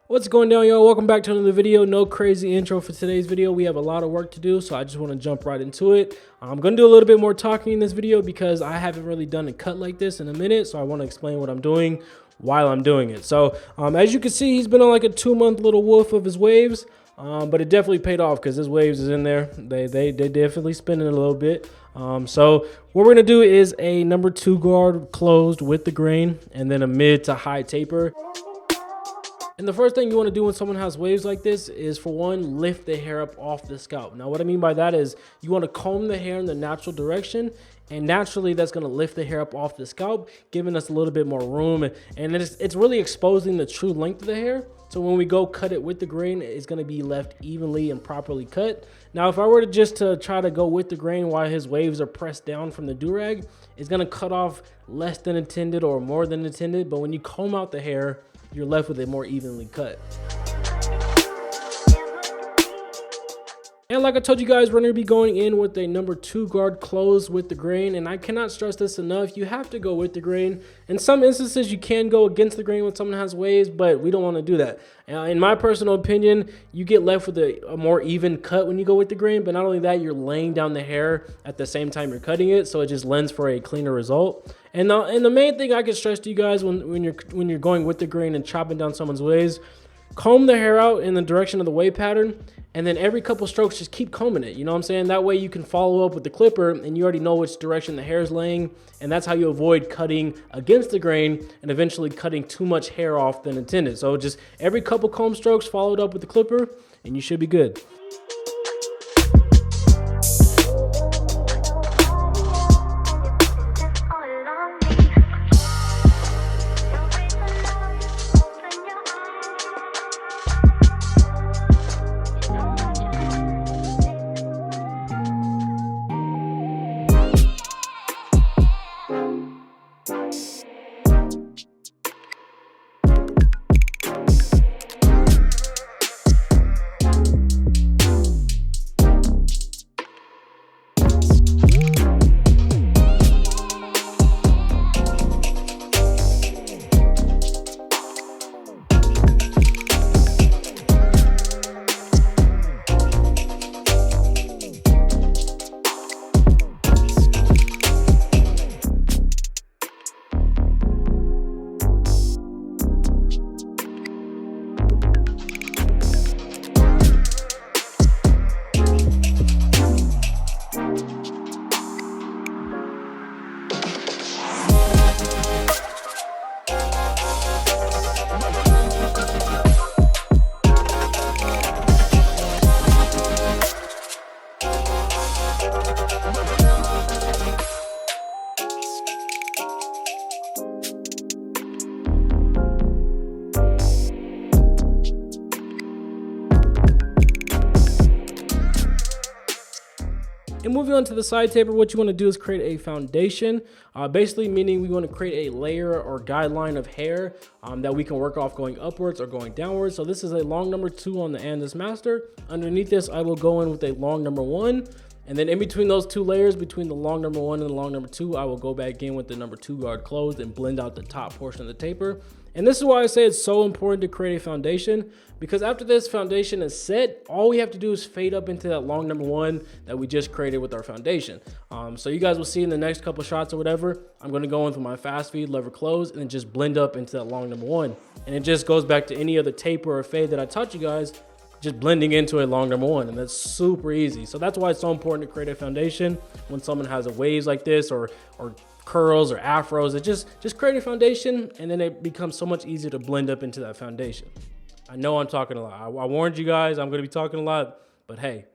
What's going down, y'all? Welcome back to another video. No crazy intro for today's video. We have a lot of work to do, so I just want to jump right into it. I'm going to do a little bit more talking in this video because I haven't really done a cut like this in a minute, so I want to explain what I'm doing while I'm doing it. So as you can see, he's been on like a 2-month little wolf of his waves, but it definitely paid off because his waves is in there. They definitely spinning a little bit. So what we're going to do is a number 2 guard closed with the grain and then a mid to high taper. And the first thing you want to do when someone has waves like this is, for one, lift the hair up off the scalp. Now, what I mean by that is you want to comb the hair in the natural direction, and naturally that's going to lift the hair up off the scalp, giving us a little bit more room. And it's really exposing the true length of the hair. So when we go cut it with the grain, it's going to be left evenly and properly cut. Now, if I were to try to go with the grain while his waves are pressed down from the do-rag, it's going to cut off less than intended or more than intended. But when you comb out the hair, you're left with it more evenly cut. And like I told you guys, we're going to be going in with a number 2 guard closed with the grain. And I cannot stress this enough. You have to go with the grain. In some instances, you can go against the grain when someone has waves, but we don't want to do that. In my personal opinion, you get left with a more even cut when you go with the grain. But not only that, you're laying down the hair at the same time you're cutting it. So it just lends for a cleaner result. And the main thing I can stress to you guys when you're going with the grain and chopping down someone's waves, comb the hair out in the direction of the wave pattern, and then every couple strokes just keep combing it. You know what I'm saying? That way you can follow up with the clipper and you already know which direction the hair is laying, and that's how you avoid cutting against the grain and eventually cutting too much hair off than intended. So just every couple comb strokes followed up with the clipper and you should be good. And moving on to the side taper, what you want to do is create a foundation, basically meaning we want to create a layer or guideline of hair that we can work off going upwards or going downwards. So this is a long number 2 on the Andis Master. Underneath this, I will go in with a long number 1. And then in between those 2 layers, between the long number 1 and the long number 2, I will go back in with the number 2 guard closed and blend out the top portion of the taper. And this is why I say it's so important to create a foundation, because after this foundation is set, all we have to do is fade up into that long number 1 that we just created with our foundation. So you guys will see in the next couple shots or whatever, I'm going to go in with my fast feed lever closed and then just blend up into that long number 1. And it just goes back to any other taper or fade that I taught you guys, just blending into a long number 1, and that's super easy. So that's why it's so important to create a foundation when someone has a waves like this or curls or afros. It just create a foundation, and then it becomes so much easier to blend up into that foundation. I know I'm talking a lot. I warned you guys I'm going to be talking a lot, but hey.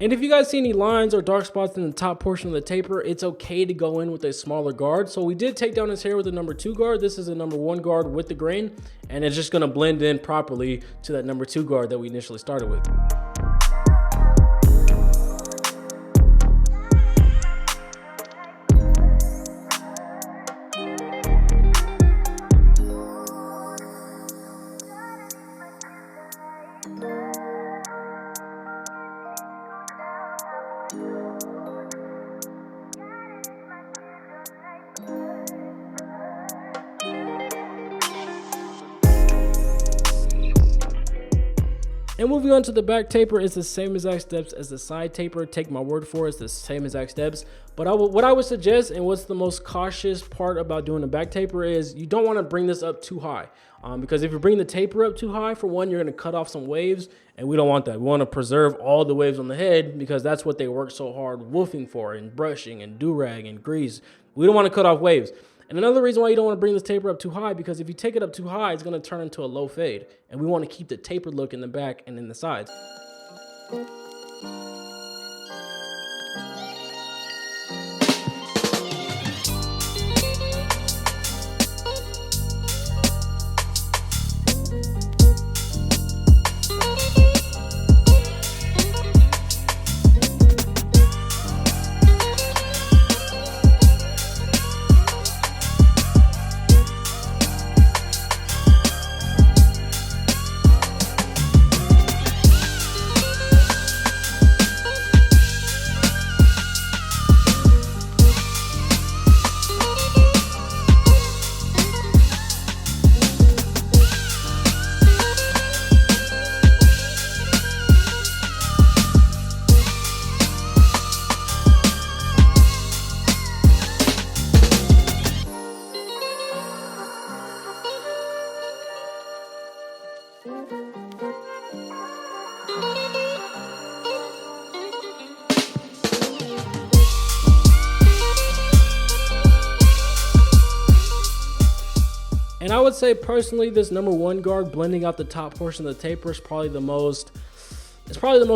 And if you guys see any lines or dark spots in the top portion of the taper, it's okay to go in with a smaller guard. So we did take down his hair with a number 2 guard. This is a number 1 guard with the grain, and it's just gonna blend in properly to that number 2 guard that we initially started with. And moving on to the back taper, it's the same exact steps as the side taper. Take my word for it, it's the same exact steps. But what I would suggest, and what's the most cautious part about doing a back taper, is you don't want to bring this up too high. Because if you bring the taper up too high, for one, you're going to cut off some waves, and we don't want that. We want to preserve all the waves on the head because that's what they work so hard woofing for, and brushing and do-rag and grease. We don't want to cut off waves. And another reason why you don't want to bring this taper up too high, because if you take it up too high, it's going to turn into a low fade. And we want to keep the tapered look in the back and in the sides. And I would say personally, this number 1 guard blending out the top portion of the taper is probably the most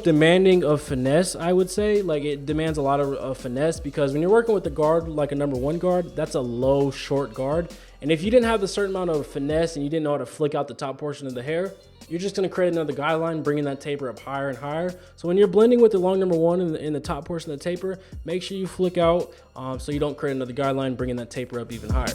demanding of finesse, I would say. Like, it demands a lot of finesse, because when you're working with a guard like a number 1 guard, that's a low, short guard. And if you didn't have a certain amount of finesse and you didn't know how to flick out the top portion of the hair, you're just going to create another guideline, bringing that taper up higher and higher. So when you're blending with the long number 1 in the top portion of the taper, make sure you flick out so you don't create another guideline, bringing that taper up even higher.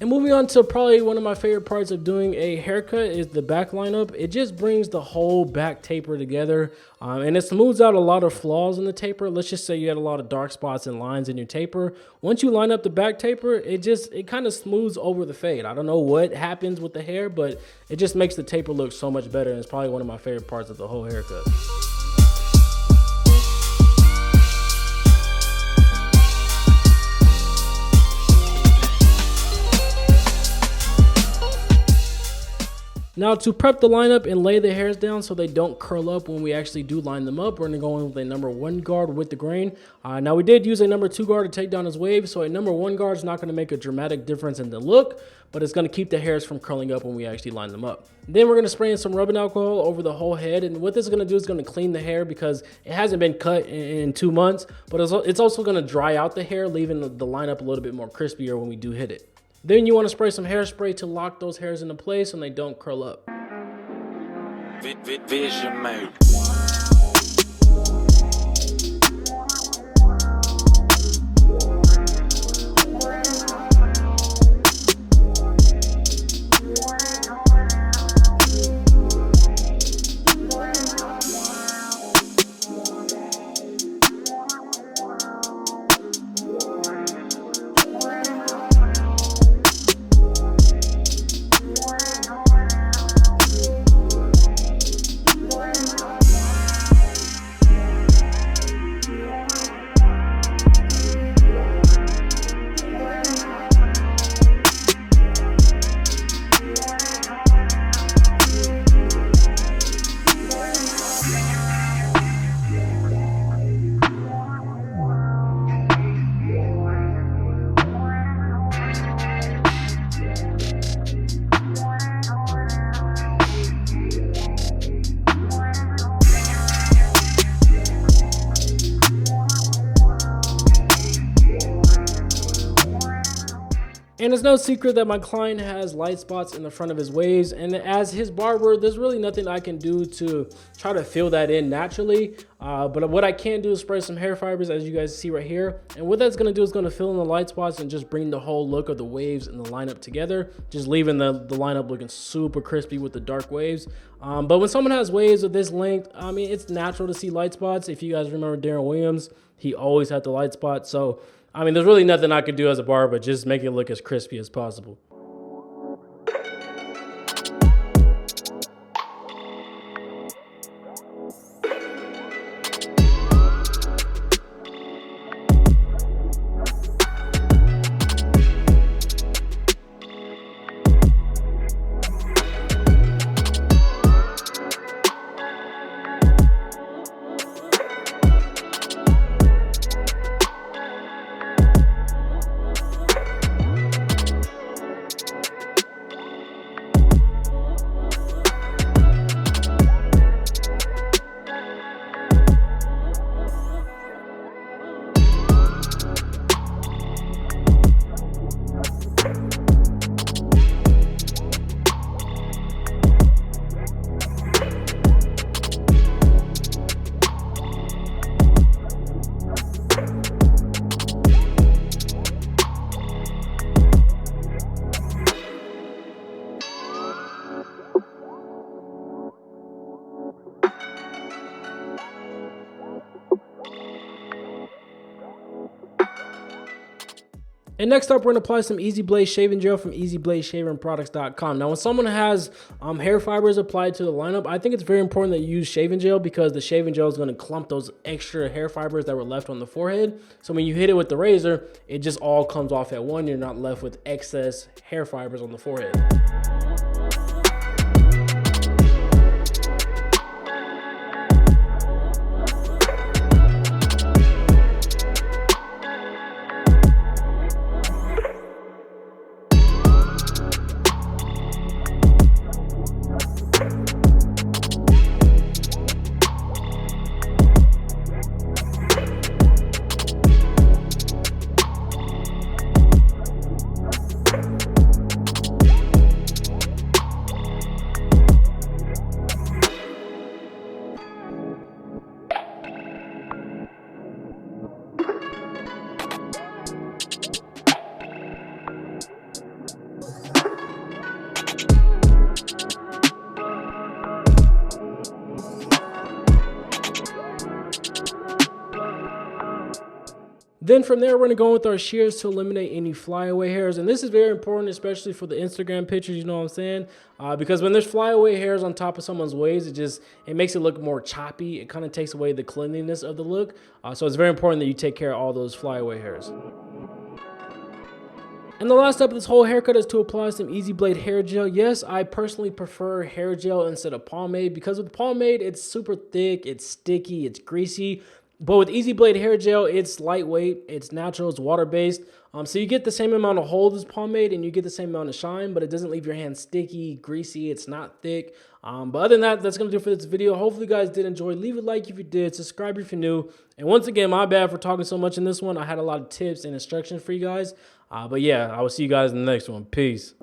And moving on to probably one of my favorite parts of doing a haircut is the back lineup. It just brings the whole back taper together, and it smooths out a lot of flaws in the taper. Let's just say you had a lot of dark spots and lines in your taper. Once you line up the back taper, it kind of smooths over the fade. I don't know what happens with the hair, but it just makes the taper look so much better, and it's probably one of my favorite parts of the whole haircut. Now, to prep the lineup and lay the hairs down so they don't curl up when we actually do line them up, we're going to go in with a number 1 guard with the grain. Now, we did use a number 2 guard to take down his wave, so a number 1 guard is not going to make a dramatic difference in the look, but it's going to keep the hairs from curling up when we actually line them up. Then we're going to spray in some rubbing alcohol over the whole head, and what this is going to do is going to clean the hair because it hasn't been cut in 2 months, but it's also going to dry out the hair, leaving the lineup a little bit more crispier when we do hit it. Then you want to spray some hairspray to lock those hairs into place and they don't curl up. Vision made. And it's no secret that my client has light spots in the front of his waves, and as his barber, there's really nothing I can do to try to fill that in naturally. But what I can do is spray some hair fibers, as you guys see right here. And what that's gonna do is gonna fill in the light spots and just bring the whole look of the waves and the lineup together, just leaving the lineup looking super crispy with the dark waves. But when someone has waves of this length, I mean, it's natural to see light spots. If you guys remember Darren Williams, he always had the light spots. So I mean, there's really nothing I could do as a barber but just make it look as crispy as possible. And next up, we're gonna apply some Easy Blade shaving gel from ezbladshavingproducts.com. Now, when someone has hair fibers applied to the lineup, I think it's very important that you use shaving gel because the shaving gel is gonna clump those extra hair fibers that were left on the forehead. So when you hit it with the razor, it just all comes off at one. You're not left with excess hair fibers on the forehead. Then from there, we're gonna go with our shears to eliminate any flyaway hairs. And this is very important, especially for the Instagram pictures, you know what I'm saying? Because when there's flyaway hairs on top of someone's waves, it makes it look more choppy. It kind of takes away the cleanliness of the look. So it's very important that you take care of all those flyaway hairs. And the last step of this whole haircut is to apply some Easy Blade hair gel. Yes, I personally prefer hair gel instead of pomade because with pomade, it's super thick, it's sticky, it's greasy. But with Easy Blade hair gel, it's lightweight, it's natural, it's water-based. So you get the same amount of hold as pomade and you get the same amount of shine, but it doesn't leave your hand sticky, greasy, it's not thick. But other than that, that's going to do it for this video. Hopefully you guys did enjoy. Leave a like if you did, subscribe if you're new. And once again, my bad for talking so much in this one. I had a lot of tips and instructions for you guys. But yeah, I will see you guys in the next one. Peace.